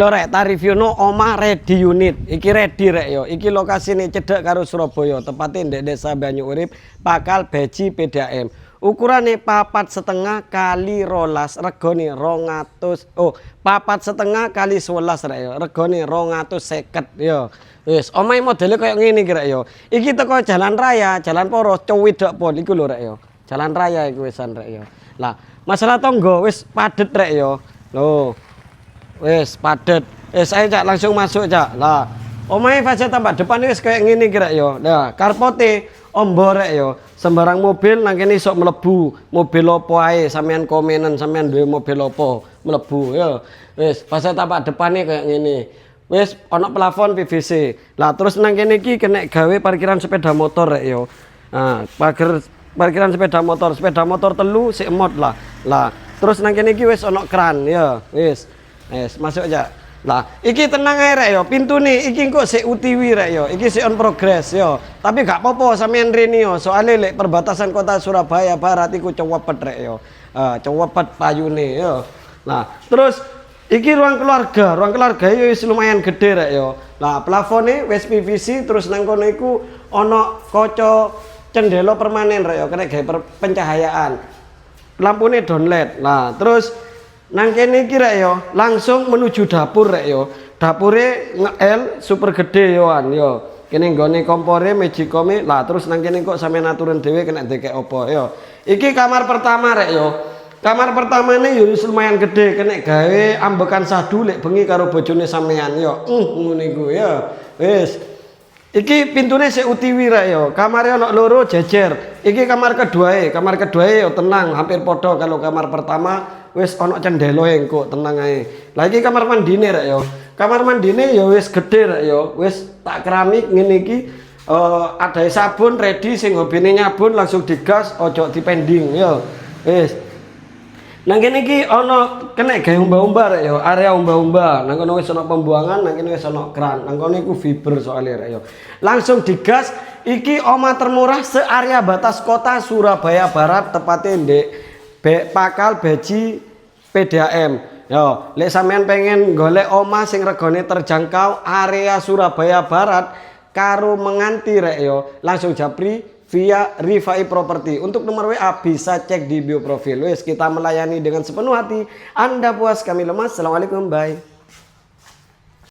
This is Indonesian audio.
Lho rek, ta reviewno omah ready unit. Iki ready rek yo. Iki lokasine cedhak karo Surabaya, tepate ndek Desa Banyuurip, Pakal Beji PDAM. Ukurane 4,5 kali 12, regane 200. Oh, 4,5 kali 11 rek yo. Regane 250 yo. Wis, omahe modele koyo ngene iki rek yo. Iki teko jalan raya, jalan poros, Cowidok Pol iku lho rek yo. Jalan raya iku wisan rek yo. Lah, masalah tangga wis padet rek yo. Loh. Wes padet. Saya cak langsung masuk cak. Lah, omahe fase tambah depan wis kayak ngene kira yo. Nah, karpote omborek yo. Sembarang mobil nang kene iso mlebu. Mobil opo ae sampean komenan sampean duwe mobil opo mlebu yo. Wis fase tambah depane kayak ngene. Wis ana plafon PVC. Lah terus nang kene iki kena gawe parkiran sepeda motor rek yo. Nah, parkiran sepeda motor telu sik emot lah. Lah, terus nang kene iki wis ana kran ya. Wis masuk aja. Lah, iki tenang ae rek yo. Pintu nih iki kok sik utiwi rek yo. Iki sik on progress yo. Tapi gak apa-apa sampean rene yo. Soale lek perbatasan kota Surabaya Barat iku cewepet rek yo. Cewepet payune yo. Nah, terus iki ruang keluarga. Ruang keluarga yo wis lumayan gede rek yo. Lah, plafone wis PVC terus nang kono iku ana kaca cendela permanen rek yo. Kena gawe pencahayaan. Lampune downlight. Nah, terus nang kene iki rek yo, langsung menuju dapur rek yo. Dapure nge-L super gede yoan yo. Kene nggone kompore, magicome. Lah terus nang kene kok sampean aturan dhewe kena dekek opo yo. Iki kamar pertama rek yo. Kamar pertamane yo lumayan gede, kena gawe ambekan sadu lek bengi karo bojone sampean yo. Ngono iku ya. Wis. Iki pintune sik utiwi rek yo. Kamare ana loro jejer. Iki kamar keduae. Kamar keduae yo tenang, hampir padha kalau kamar pertama. Wis ana cendelo engko tenang ae. Lah iki kamar mandine rek yo. Kamar mandine ya wis gede rek yo. Wis tak keramik ngene iki ada sabun ready sing hobine nyabun langsung digas ojo dipending yo. Wis. Nang kene iki ana kena gawe umba-umba rek yo, area umba-umba. Nang kono wis ana pembuangan, nang kene wis ana kran. Nang kono iku fiber soalnya rek yo. Langsung digas iki omah termurah se-area batas kota Surabaya Barat tepatnya ndek Pakal Beji PDAM. Yo, lek sampean pengen golek omah sing regane terjangkau area Surabaya Barat karo menganti rek yo, langsung japri via Rifai Property. Untuk nomor WA bisa cek di bio profil. Wes kita melayani dengan sepenuh hati. Anda puas kami lemas. Assalamualaikum, bye.